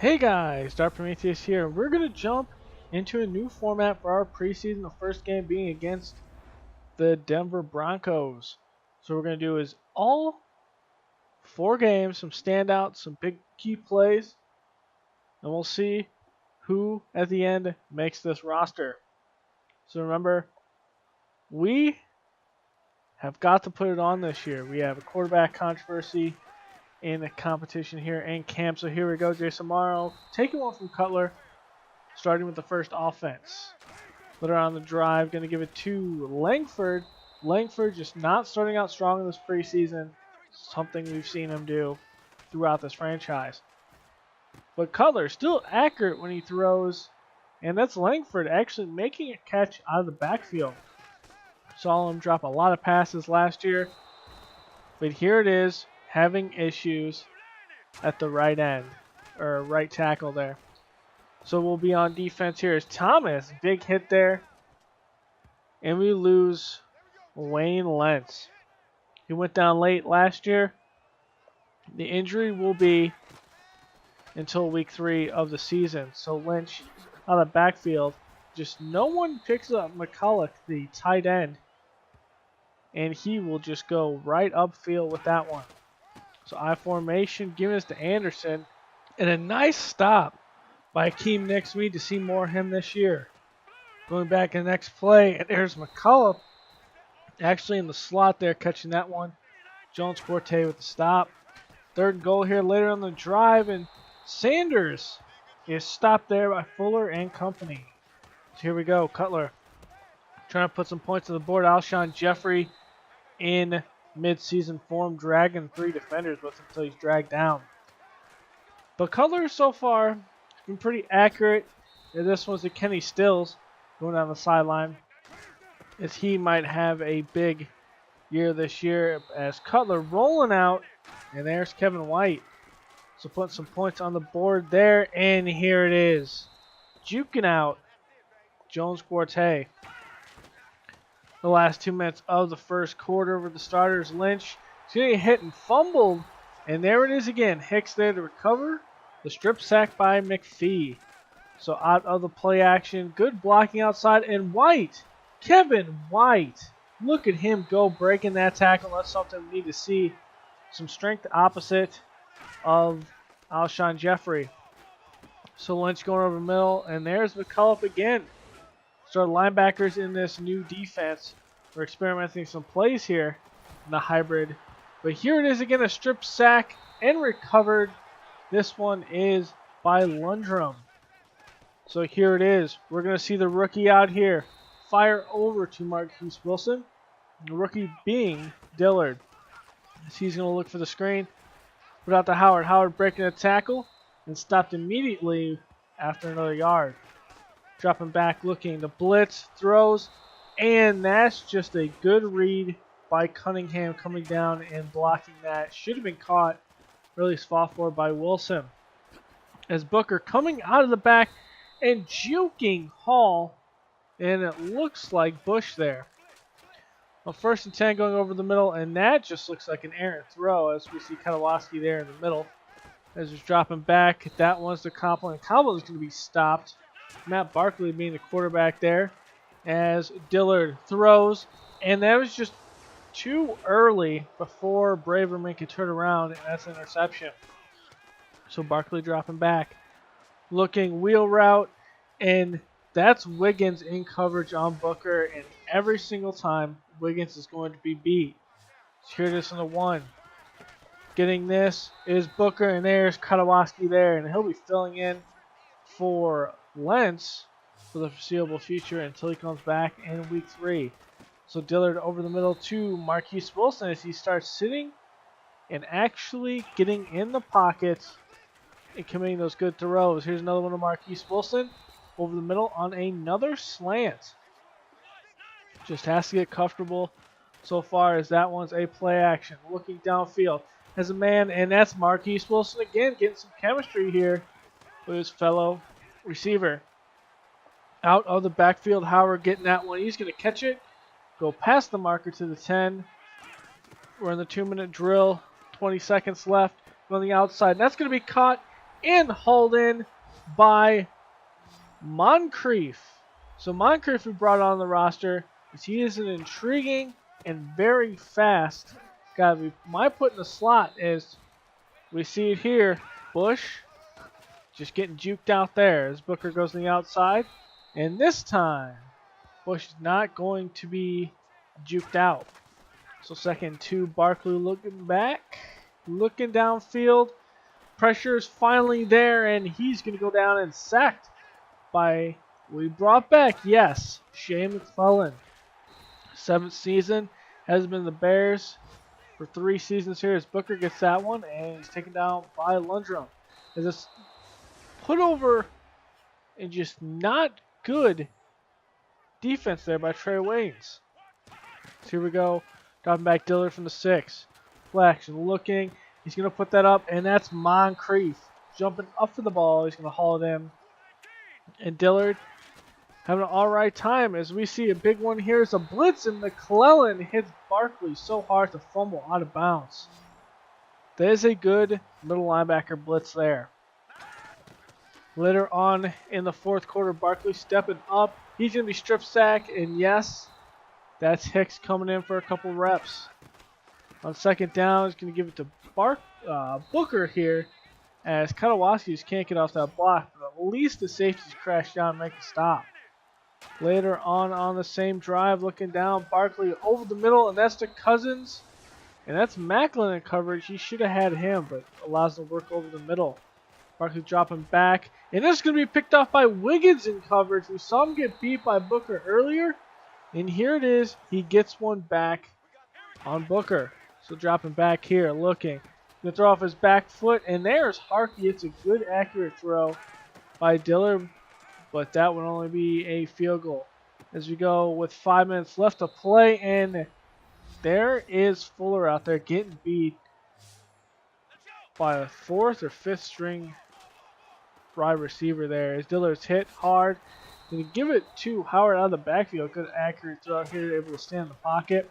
Hey guys, Dark Prometheus here. We're going to jump into a new format for our preseason, the first game being against the Denver Broncos. So what we're going to do is all 4 games, some standouts, some big key plays, and we'll see who at the end makes this roster. So remember, we have got to put it on this year. We have a quarterback controversy in the competition here in camp. So here we go, Jason Morrow taking one from Cutler, starting with the first offense. Later on the drive, going to give it to Langford. Langford just not starting out strong in this preseason, something we've seen him do throughout this franchise. But Cutler still accurate when he throws, and that's Langford actually making a catch out of the backfield. Saw him drop a lot of passes last year, but here it is, having issues at the right end, or right tackle there. So we'll be on defense here as Thomas, big hit there. And we lose Wayne Lentz. He went down late last year. The injury will be until week 3 of the season. So Lynch on the backfield, just no one picks up McCulloch, the tight end. And he will just go right upfield with that one. So I formation, giving this to Anderson. And a nice stop by Akeem Nicks. We need to see more of him this year. Going back in the next play, and there's McCulloch actually in the slot there, catching that one. Jones-Quartet with the stop. 3rd and goal here later on the drive, and Sanders is stopped there by Fuller and company. So here we go, Cutler trying to put some points on the board. Alshon Jeffrey in mid-season form, dragging 3 defenders with him until he's dragged down. But Cutler so far has been pretty accurate. And this one's to Kenny Stills going down the sideline, as he might have a big year this year, as Cutler rolling out, and there's Kevin White. So putting some points on the board there, and here it is. Juking out Jones-Quartet. The last 2 minutes of the first quarter with the starters. Lynch is going to get hit and fumbled, and there it is again. Hicks there to recover. The strip sack by McPhee. So out of the play action. Good blocking outside. And White, Kevin White, look at him go breaking that tackle. That's something we need to see. Some strength opposite of Alshon Jeffrey. So Lynch going over the middle. And there's McCulloch again. So linebackers in this new defense. We're experimenting some plays here in the hybrid. But here it is again, a strip sack and recovered. This one is by Lundrum. So here it is. We're going to see the rookie out here fire over to Marquise Wilson. The rookie being Dillard. As he's going to look for the screen. Put out to Howard. Howard breaking a tackle and stopped immediately after another yard. Dropping back, looking. The blitz, throws, and that's just a good read by Cunningham coming down and blocking that. Should have been caught, or at least fought for by Wilson. As Booker coming out of the back and juking Hall, and it looks like Bush there. Well, 1st and 10 going over the middle, and that just looks like an errant throw as we see Kowalski there in the middle. As he's dropping back, that one's to Copeland. Copeland is going to be stopped. Matt Barkley being the quarterback there as Dillard throws, and that was just too early before Braverman could turn around, and that's an interception. So Barkley dropping back, looking wheel route, and that's Wiggins in coverage on Booker, and every single time Wiggins is going to be beat. So here it is on the 1. Getting this is Booker, and there's Kowalski there, and he'll be filling in for Lentz for the foreseeable future until he comes back in week 3. So Dillard over the middle to Marquise Wilson as he starts sitting and actually getting in the pocket and committing those good throws. Here's another one of Marquise Wilson over the middle on another slant. Just has to get comfortable so far as that one's a play action. Looking downfield as a man, and that's Marquise Wilson again getting some chemistry here with his fellow receiver. Out of the backfield, Howard getting that one. He's going to catch it, go past the marker to the 10. We're in the 2-minute drill, 20 seconds left. On the outside, and that's going to be caught and hauled in by Moncrief. So Moncrief we brought on the roster because he is an intriguing and very fast guy. We might put in the slot as we see it here. Bush just getting juked out there as Booker goes on the outside. And this time, Bush is not going to be juked out. So 2nd and 2, Barkley looking back, looking downfield. Pressure is finally there, and he's going to go down and sacked by, we brought back, yes, Shea McClellan. 7th season, has been the Bears for 3 seasons here as Booker gets that one, and he's taken down by Lundrum. As this put over and just not good defense there by Trae Waynes. So here we go, dropping back Dillard from the 6. Flex looking, he's going to put that up, and that's Moncrief jumping up for the ball. He's going to haul it in. And Dillard having an alright time as we see a big one here. It's a blitz, and McClellan hits Barkley so hard to fumble out of bounds. That is a good middle linebacker blitz there. Later on in the 4th quarter, Barkley stepping up. He's going to be strip sacked, and yes, that's Hicks coming in for a couple reps. On 2nd down, he's going to give it to Booker here as Kotowski just can't get off that block, but at least the safeties crash down and make a stop. Later on the same drive, looking down, Barkley over the middle, and that's to Cousins. And that's Macklin in coverage. He should have had him, but allows him to work over the middle. Barkley dropping back, and this is going to be picked off by Wiggins in coverage. We saw him get beat by Booker earlier, and here it is. He gets one back on Booker. So dropping back here, looking. Going to throw off his back foot, and there's Harkey. It's a good, accurate throw by Dillard, but that would only be a field goal. As we go with 5 minutes left to play, and there is Fuller out there getting beat by a 4th or 5th string wide receiver there. As Dillard's hit hard, going to give it to Howard out of the backfield. Good, accurate throw here, able to stand in the pocket.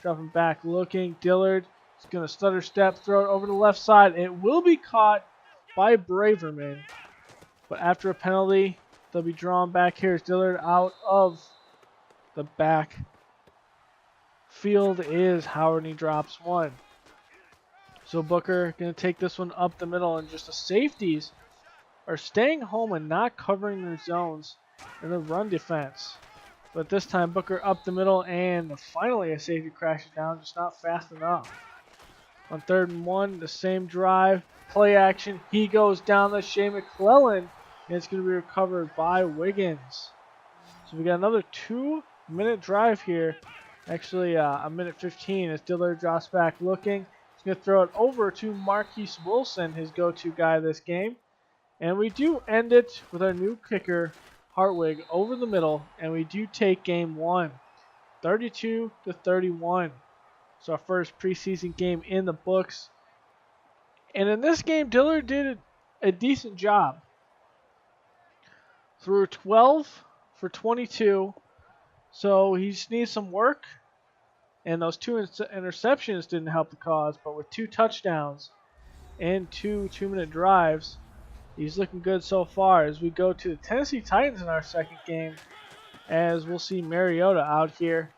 Dropping back, looking. Dillard is going to stutter step, throw it over the left side. It will be caught by Braverman, but after a penalty, they'll be drawn back here. As Dillard out of the back field is Howard, and he drops one. So Booker going to take this one up the middle, and just the safeties are staying home and not covering their zones in the run defense. But this time Booker up the middle, and finally a safety crashes down, just not fast enough. On 3rd and 1, the same drive, play action. He goes down to Shea McClellan, and it's going to be recovered by Wiggins. So we got another 2-minute drive here. Actually, a minute 15 as Dillard drops back looking. He's going to throw it over to Marquise Wilson, his go-to guy this game. And we do end it with our new kicker, Hartwig, over the middle, and we do take game 1, 32-31. So our first preseason game in the books. And in this game, Dillard did a decent job. Threw 12 for 22, so he just needs some work. And those 2 interceptions didn't help the cause, but with 2 touchdowns and 2 2-minute drives, he's looking good so far. As we go to the Tennessee Titans in our 2nd game, as we'll see Mariota out here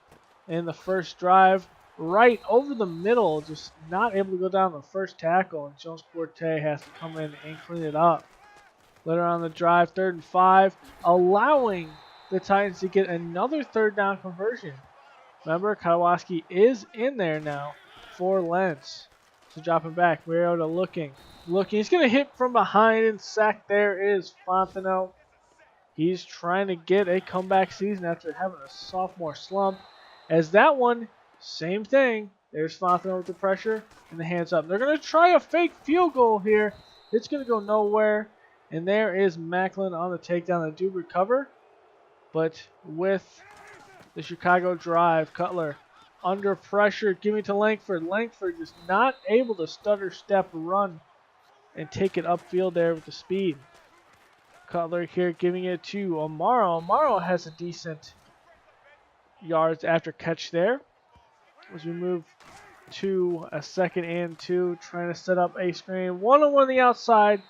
in the first drive, right over the middle, just not able to go down the first tackle, and Jones Forte has to come in and clean it up. Later on the drive, 3rd and 5, allowing the Titans to get another 3rd down conversion. Remember, Kotowski is in there now for Lentz. So dropping back, Mariota looking. He's going to hit from behind, and sacked there is Fontenot. He's trying to get a comeback season after having a sophomore slump. As that one, same thing. There's Fontenot with the pressure and the hands up. They're going to try a fake field goal here. It's going to go nowhere. And there is Macklin on the takedown. They do recover. But with the Chicago drive, Cutler under pressure, giving to Langford. Langford just not able to stutter step run and take it upfield there with the speed. Cutler here giving it to Amaro. Amaro has a decent yards after catch there. As we move to a 2nd and 2, trying to set up a screen. 1-on-1 on the outside.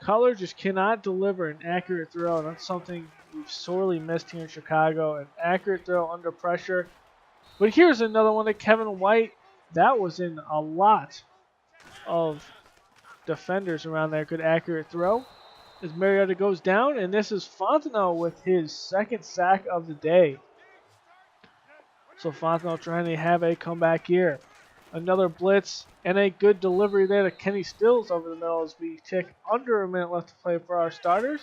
Cutler just cannot deliver an accurate throw, and that's something we've sorely missed here in Chicago. An accurate throw under pressure. But here's another one to Kevin White. That was in a lot of defenders around there. Good accurate throw. As Mariota goes down, and this is Fontenot with his second sack of the day. So Fontenot trying to have a comeback here. Another blitz and a good delivery there to Kenny Stills over the middle as we take under a minute left to play for our starters.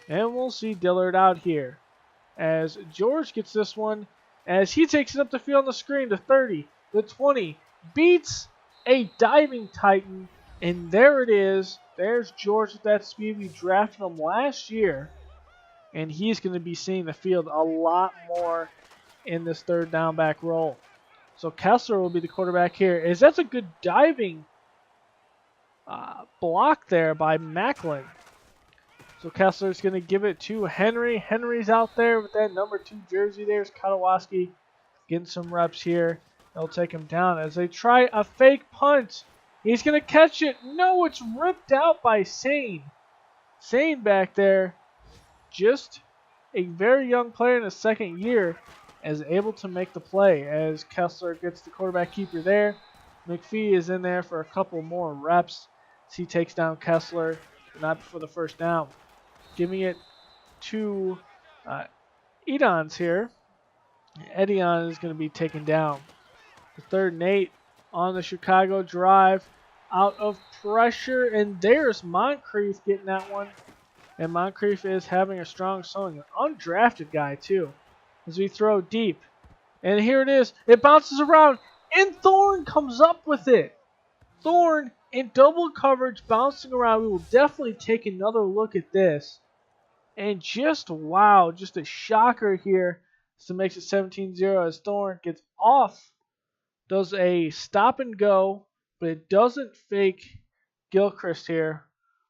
And we'll see Dillard out here as George gets this one as he takes it up the field on the screen to 30, the 20, beats a diving Titan, and there it is. There's George with that speed. We drafted him last year, and he's going to be seeing the field a lot more in this third down back role. So Kessler will be the quarterback here. As that's a good diving block there by Macklin. So Kessler's going to give it to Henry. Henry's out there with that number 2 jersey. There's Katawaski getting some reps here. They'll take him down as they try a fake punt. He's going to catch it. No, it's ripped out by Sane. Sane back there, just a very young player in his second year, is able to make the play as Kessler gets the quarterback keeper there. McPhee is in there for a couple more reps as he takes down Kessler, not for the first down. Giving it to Edons here. Edion is going to be taken down. The 3rd and 8 on the Chicago drive. Out of pressure, and there's Moncrief getting that one. And Moncrief is having a strong showing. An undrafted guy, too, as we throw deep. And here it is. It bounces around, and Thorne comes up with it. Thorne in double coverage, bouncing around. We will definitely take another look at this. And just, wow, just a shocker here. So makes it 17-0 as Thorne gets off. Does a stop and go, but it doesn't fake Gilchrist here.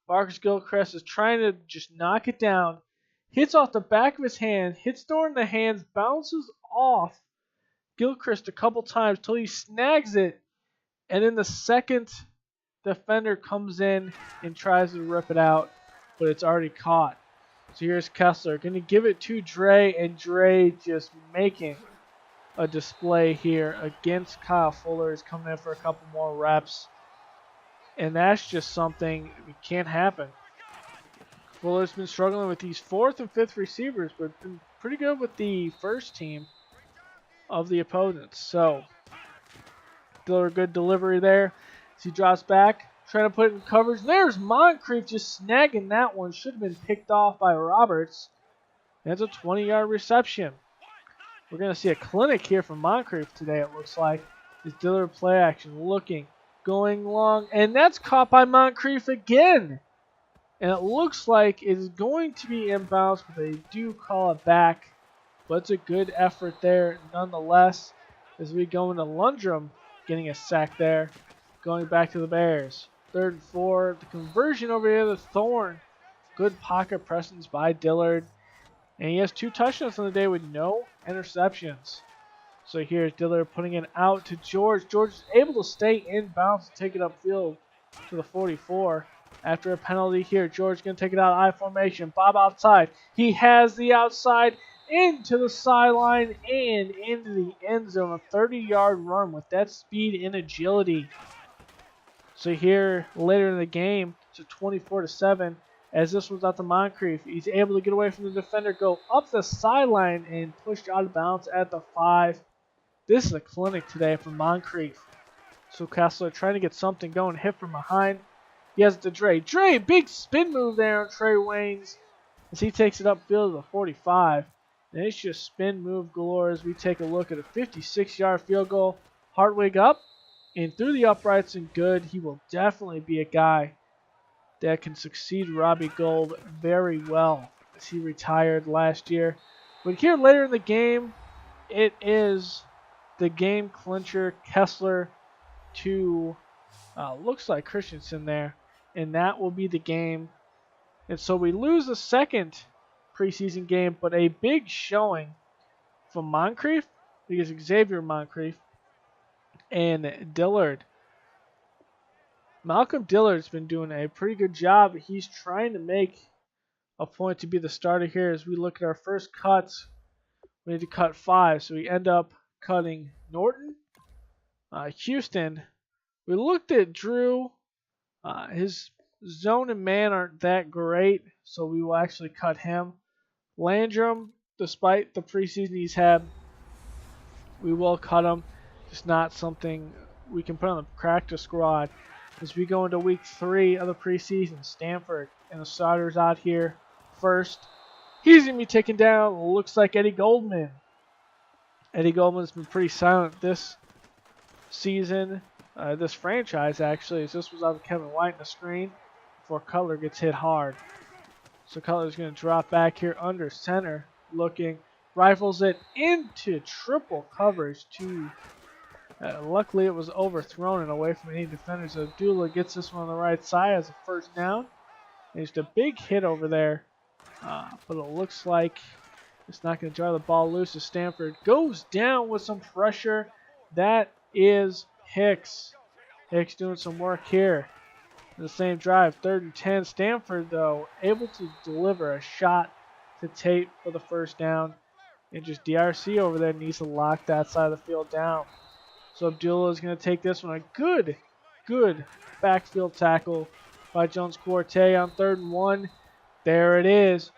Marcus Gilchrist is trying to just knock it down. Hits off the back of his hand, hits Thorne in the hands, bounces off Gilchrist a couple times till he snags it. And then the second defender comes in and tries to rip it out, but it's already caught. So here's Kessler. Going to give it to Dre, and Dre just making a display here against Kyle Fuller. Is coming in for a couple more reps. And that's just something that can't happen. Fuller's been struggling with these 4th and 5th receivers, but been pretty good with the first team of the opponents. So, still a good delivery there. As he drops back, trying to put it in coverage. There's Moncrief just snagging that one. Should have been picked off by Roberts. That's a 20-yard reception. We're going to see a clinic here from Moncrief today, it looks like. His Dillard play action looking, going long, and that's caught by Moncrief again. And it looks like it is going to be inbounds, but they do call it back. But it's a good effort there nonetheless as we go into Lundrum getting a sack there. Going back to the Bears. 3rd and 4. The conversion over here to Thorne. Good pocket presence by Dillard. And he has 2 touchdowns on the day with no interceptions. So here's Dillard putting it out to George. George is able to stay inbounds and take it upfield to the 44. After a penalty here, George going to take it out I formation. Bob outside. He has the outside into the sideline and into the end zone. A 30-yard run with that speed and agility. So here later in the game, it's a 24-7. As this was out to Moncrief, he's able to get away from the defender, go up the sideline, and pushed out of bounds at the 5. This is a clinic today for Moncrief. So Kessler trying to get something going, hit from behind. He has it to Dre. Dre, big spin move there on Trae Waynes as he takes it upfield to the 45. And it's just spin move galore as we take a look at a 56-yard field goal. Hartwig up and through the uprights and good. He will definitely be a guy that can succeed Robbie Gould very well as he retired last year. But here later in the game, it is the game clincher, Kessler to, looks like Christensen there. And that will be the game. And so we lose the second preseason game, but a big showing from Moncrief, because Xavier Moncrief and Dillard Malcolm Dillard's been doing a pretty good job. He's trying to make a point to be the starter here. As we look at our first cuts, we need to cut 5, so we end up cutting Norton, Houston. We looked at Drew. His zone and man aren't that great, so we will actually cut him. Landrum, despite the preseason he's had, we will cut him. Just not something we can put on the practice squad. As we go into week 3 of the preseason, Stanford and the starters out here first. He's going to be taken down. Looks like Eddie Goldman. Eddie Goldman's been pretty silent this season, this franchise actually, as this was on Kevin White in the screen before Cutler gets hit hard. So Cutler's going to drop back here under center, looking, rifles it into triple coverage to, luckily it was overthrown and away from any defenders. Abdullah gets this one on the right side as a first down. And just a big hit over there, but it looks like it's not going to draw the ball loose as Stanford goes down with some pressure. That is Hicks. Hicks doing some work here. In the same drive, 3rd and 10. Stanford, though, able to deliver a shot to Tate for the first down. And just DRC over there needs to lock that side of the field down. So Abdullah is going to take this one. A good backfield tackle by Jones Quartet on 3rd and 1. There it is.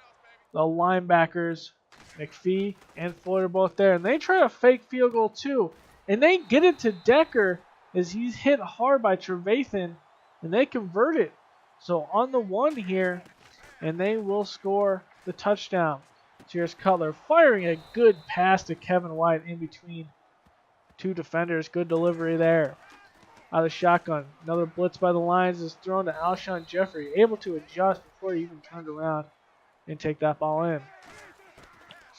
The linebackers, McPhee and Floyd, are both there. And they try a fake field goal too. And they get it to Decker as he's hit hard by Trevathan. And they convert it. So on the 1 here. And they will score the touchdown. Here's Cutler firing a good pass to Kevin White in between 2 defenders. Good delivery there. Out of shotgun. Another blitz by the Lions is thrown to Alshon Jeffrey. Able to adjust before he even turned around and take that ball in.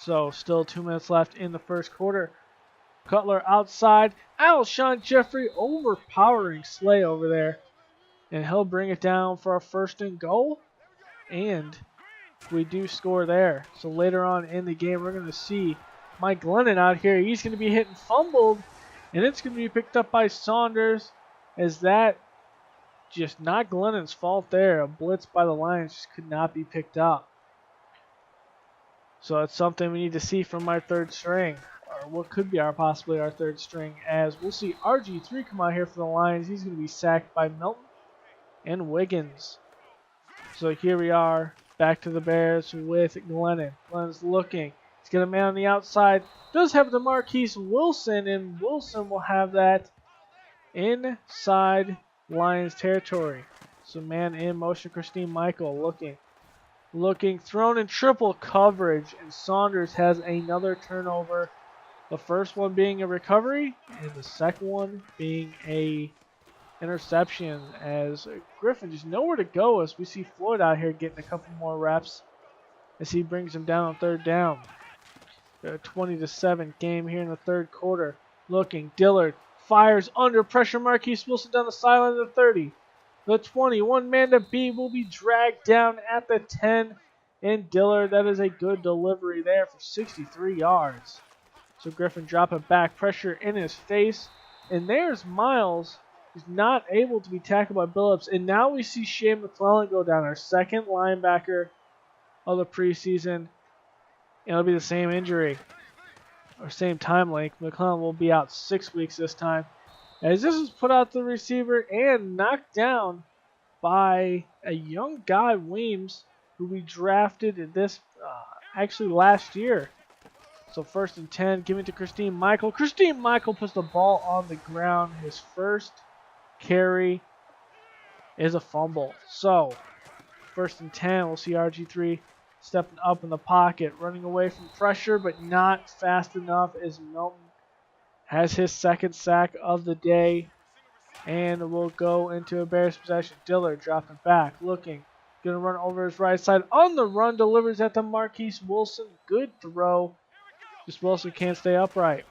So still 2 minutes left in the first quarter. Cutler outside. Alshon Jeffrey overpowering Slay over there. And he'll bring it down for a 1st and goal. And we do score there. So later on in the game, we're going to see Mike Glennon out here. He's going to be hitting fumbled. And it's going to be picked up by Saunders. As that just not Glennon's fault there. A blitz by the Lions just could not be picked up. So that's something we need to see from our 3rd string. Or what could be possibly our 3rd string. As we'll see RG3 come out here for the Lions. He's going to be sacked by Milton and Wiggins. So here we are. Back to the Bears with Glennon. Glennon's looking. He's got a man on the outside. Does have the Marquise Wilson, and Wilson will have that inside Lions territory. So man in motion, Christine Michael looking, thrown in triple coverage, and Saunders has another turnover. The first one being a recovery, and the second one being a interception, as Griffin just nowhere to go as we see Floyd out here getting a couple more reps as he brings him down on 3rd down. 20-7 game here in the 3rd quarter. Looking, Dillard fires under pressure. Marquise Wilson down the sideline of the 30. The 20, one man to beat, will be dragged down at the 10. And Dillard, that is a good delivery there for 63 yards. So Griffin drop it back, pressure in his face. And there's Miles. He's not able to be tackled by Billups. And now we see Shea McClellan go down, our 2nd linebacker of the preseason. It'll be the same injury, or same time length. McClellan will be out 6 weeks this time. As this is put out to the receiver and knocked down by a young guy, Weems, who we drafted this actually last year. So 1st and 10, giving it to Christine Michael. Christine Michael puts the ball on the ground. His first carry is a fumble. So 1st and 10, we'll see RG3 stepping up in the pocket, running away from pressure, but not fast enough as Milton has his 2nd sack of the day. And we'll go into a Bears possession. Dillard dropping back, looking, going to run over his right side. On the run, delivers at the Marquise Wilson. Good throw. Just Wilson can't stay upright.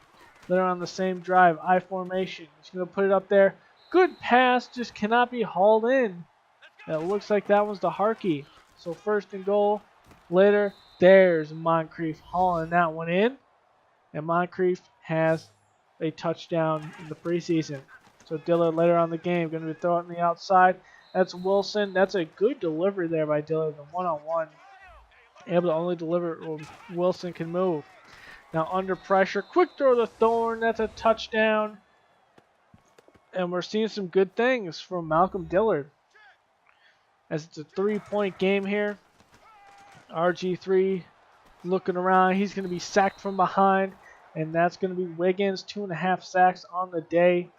They're on the same drive, I formation. He's going to put it up there. Good pass, just cannot be hauled in. It looks like that one's to Harkey. So 1st and goal. Later, there's Moncrief hauling that one in. And Moncrief has a touchdown in the preseason. So So Dillard later on in the game going to be throwing the outside. That's Wilson. That's a good delivery there by Dillard. The one-on-one. Able to only deliver when Wilson can move. Now under pressure. Quick throw to Thorne. That's a touchdown. And we're seeing some good things from Malcolm Dillard. As it's a 3-point game here. RG3 looking around. He's going to be sacked from behind. And that's going to be Wiggins. 2.5 sacks on the day.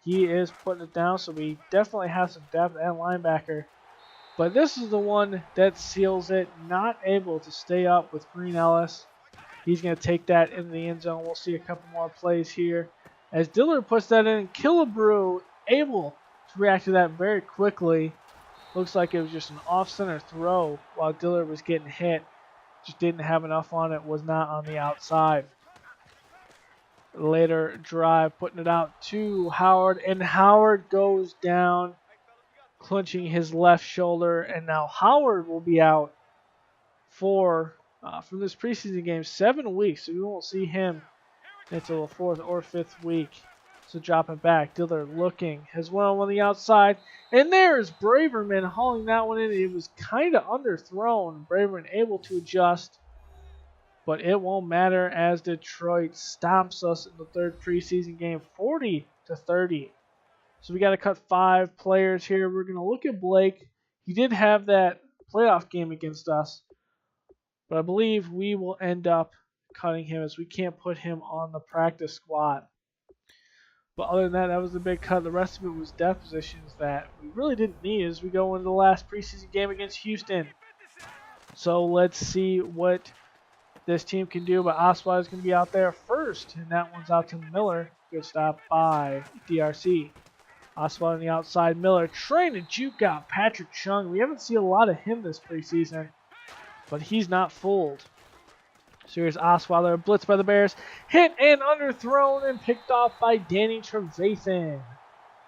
He is putting it down. So we definitely have some depth at linebacker. But this is the one that seals it. Not able to stay up with Green Ellis. He's going to take that into the end zone. We'll see a couple more plays here. As Dillard puts that in, Killebrew able to react to that very quickly. Looks like it was just an off-center throw while Dillard was getting hit. Just didn't have enough on it. Was not on the outside. Later drive, putting it out to Howard. And Howard goes down, clenching his left shoulder. And now Howard will be out for from this preseason game 7 weeks. So we won't see him until the 4th or 5th week. So dropping back. Dillard looking. Has one on the outside. And there's Braverman hauling that one in. It was kind of underthrown. Braverman able to adjust. But it won't matter as Detroit stomps us in the 3rd preseason game 40-30. So we got to cut 5 players here. We're going to look at Blake. He did have that playoff game against us. But I believe we will end up cutting him as we can't put him on the practice squad. But other than that, that was the big cut. The rest of it was depth positions that we really didn't need as we go into the last preseason game against Houston. So let's see what this team can do. But Osweiler is going to be out there first, and that one's out to Miller. Good stop by DRC. Osweiler on the outside. Miller trying to juke out Patrick Chung. We haven't seen a lot of him this preseason, but he's not fooled. So here's Osweiler, blitz by the Bears, hit and underthrown and picked off by Danny Trevathan.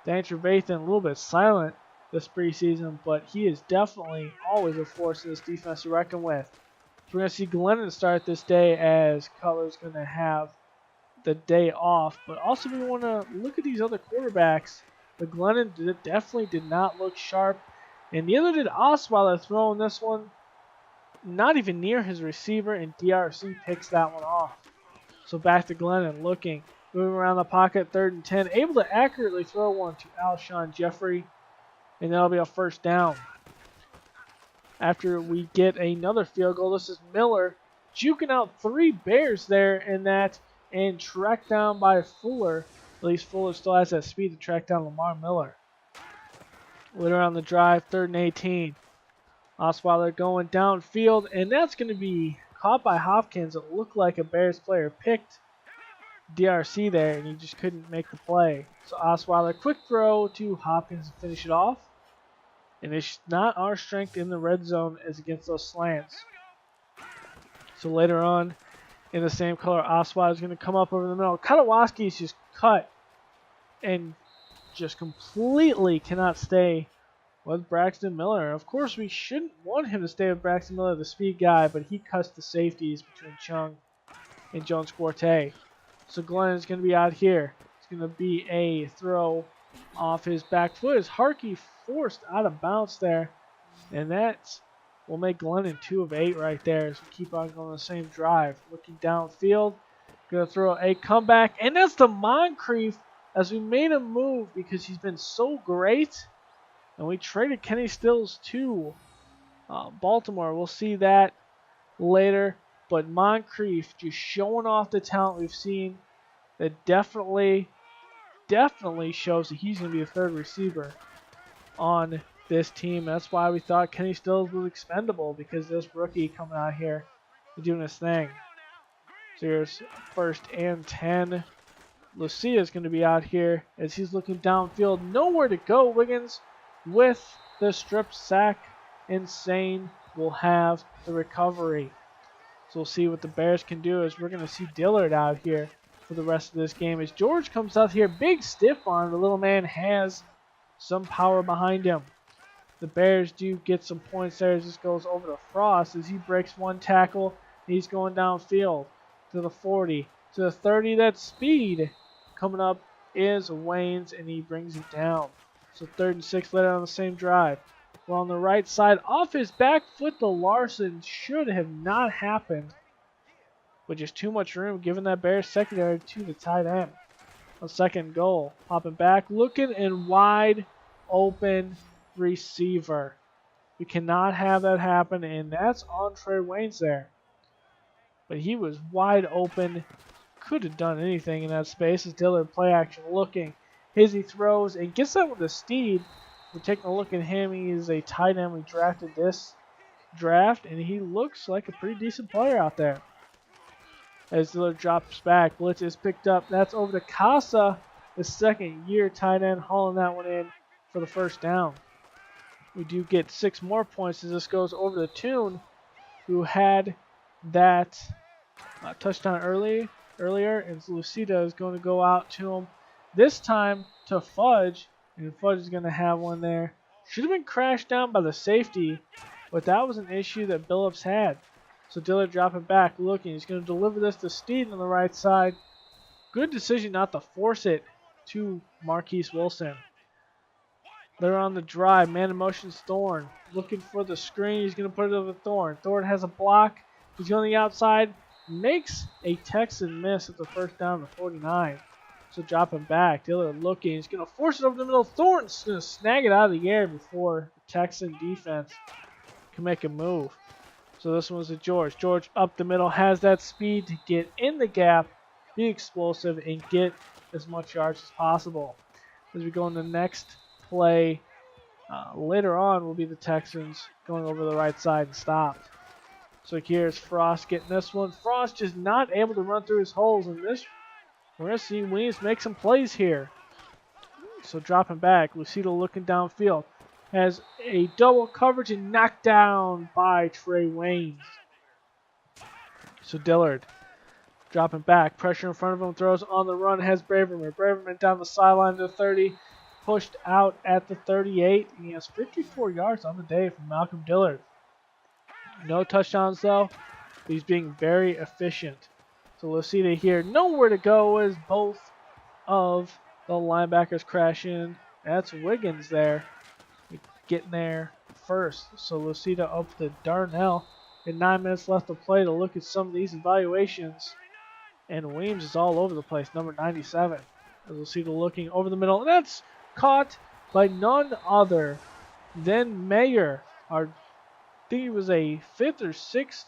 Danny Trevathan a little bit silent this preseason, but he is definitely always a force in this defense to reckon with. So we're going to see Glennon start this day as Cutler's going to have the day off. But also we want to look at these other quarterbacks. But Glennon definitely did not look sharp. And neither did Osweiler throwing this one. Not even near his receiver, and DRC picks that one off. So back to Glennon looking. Moving around the pocket, 3rd and 10. Able to accurately throw one to Alshon Jeffrey. And that'll be a first down. After we get another field goal, this is Miller juking out 3 Bears there in that. And tracked down by Fuller. At least Fuller still has that speed to track down Lamar Miller. Later on the drive, 3rd and 18. Osweiler going downfield, and that's going to be caught by Hopkins. It looked like a Bears player picked DRC there, and he just couldn't make the play. So Osweiler, quick throw to Hopkins to finish it off. And it's not our strength in the red zone as against those slants. So later on, in the same color, Osweiler is going to come up over the middle. Katawaski is just cut and just completely cannot stay with Braxton Miller. Of course, we shouldn't want him to stay with Braxton Miller, the speed guy, but he cuts the safeties between Chung and Jones Forte. So Glenn is going to be out here. It's going to be a throw off his back foot as Harkey forced out of bounds there. And that will make Glennon 2 of 8 right there as we keep on going the same drive. Looking downfield. Going to throw a comeback. And that's the Moncrief as we made a move because he's been so great. And we traded Kenny Stills to Baltimore. We'll see that later. But Moncrief just showing off the talent we've seen. That definitely shows that he's going to be a 3rd receiver on this team. That's why we thought Kenny Stills was expendable, because this rookie coming out here and doing his thing. So here's 1st and 10. Lucia is going to be out here as he's looking downfield. Nowhere to go. Wiggins with the strip sack. Insane will have the recovery. So we'll see what the Bears can do as we're going to see Dillard out here for the rest of this game. As George comes out here, big stiff arm. The little man has some power behind him. The Bears do get some points there as this goes over to Frost as he breaks one tackle. He's going downfield to the 40, to the 30. That's speed coming up is Waynes, and he brings it down. So 3rd and 6 later on the same drive. Well, on the right side, off his back foot, the Larson should have not happened. But just too much room given that Bears secondary to the tight end. A 2nd goal. Popping back, looking and wide open receiver. We cannot have that happen, and that's on Trae Waynes there. But he was wide open. Could have done anything in that space as Dillard play action looking. He throws and gets that with a steed. We're taking a look at him. He is a tight end. We drafted this draft, and he looks like a pretty decent player out there. As Dillard drops back, blitz is picked up. That's over to Casa, the 2nd-year tight end, hauling that one in for the 1st down. We do get 6 more points as this goes over to Toon, who had that touchdown earlier, and Lucida is going to go out to him. This time to Fudge, and Fudge is going to have one there. Should have been crashed down by the safety, but that was an issue that Billups had. So Dillard dropping back, looking. He's going to deliver this to Steed on the right side. Good decision not to force it to Marquise Wilson. They're on the drive. Man in motion's Thorne. Looking for the screen. He's going to put it over Thorne. Thorne has a block. He's on the outside. Makes a Texan miss at the 1st down to 49. So dropping back. Dillard looking. He's going to force it over the middle. Thorne's going to snag it out of the air before the Texan defense can make a move. So this one's to George. George up the middle. Has that speed to get in the gap, be explosive, and get as much yards as possible. As we go in the next play, later on will be the Texans going over the right side and stopped. So here's Frost getting this one. Frost just not able to run through his holes in this. We're going to see Williams make some plays here. So dropping back, Lucido looking downfield. Has a double coverage and knocked down by Trae Waynes. So Dillard dropping back, pressure in front of him, throws on the run, has Braverman. Braverman down the sideline to the 30, pushed out at the 38. He has 54 yards on the day from Malcolm Dillard. No touchdowns though. He's being very efficient. So Lucida here, nowhere to go as both of the linebackers crash in. That's Wiggins there, getting there first. So Lucida up to Darnell. And 9 minutes left to play to look at some of these evaluations. And Weems is all over the place, number 97. As Lucida looking over the middle. And that's caught by none other than Mayer. I think he was a 5th or 6th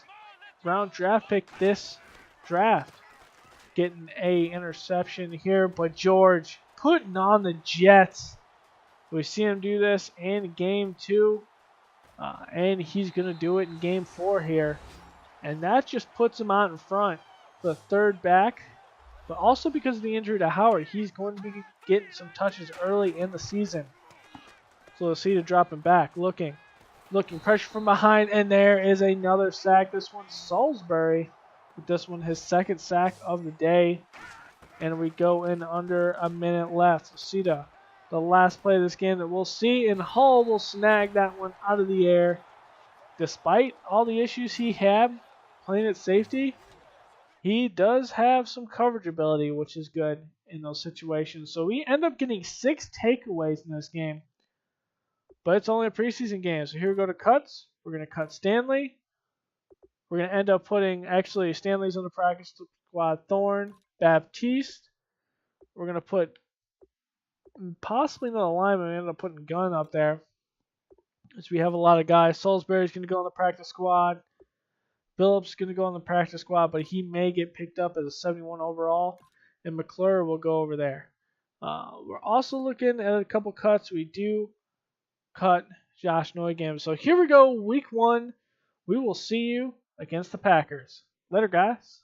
round draft pick this draft. Getting a interception here. But George putting on the Jets. We see him do this in game 2. And he's going to do it in game 4 here. And that just puts him out in front. The 3rd back. But also because of the injury to Howard, he's going to be getting some touches early in the season. So Lucida dropping back. Looking. Pressure from behind. And there is another sack. This one's Salisbury. With this one, his 2nd sack of the day. And we go in under a minute left. Lucida, the last play of this game that we'll see. And Hull will snag that one out of the air. Despite all the issues he had playing at safety, he does have some coverage ability, which is good in those situations. So we end up getting 6 takeaways in this game. But it's only a preseason game. So here we go to cuts. We're going to cut Stanley. We're going to end up putting, actually, Stanley's on the practice squad. Thorne, Baptiste. We're going to put possibly another lineman. We end up putting Gunn up there. So we have a lot of guys. Salisbury's going to go on the practice squad. Phillips is going to go on the practice squad, but he may get picked up as a 71 overall. And McClure will go over there. We're also looking at a couple cuts. We do cut Josh Neugam. So here we go, week 1. We will see you against the Packers. Later, guys.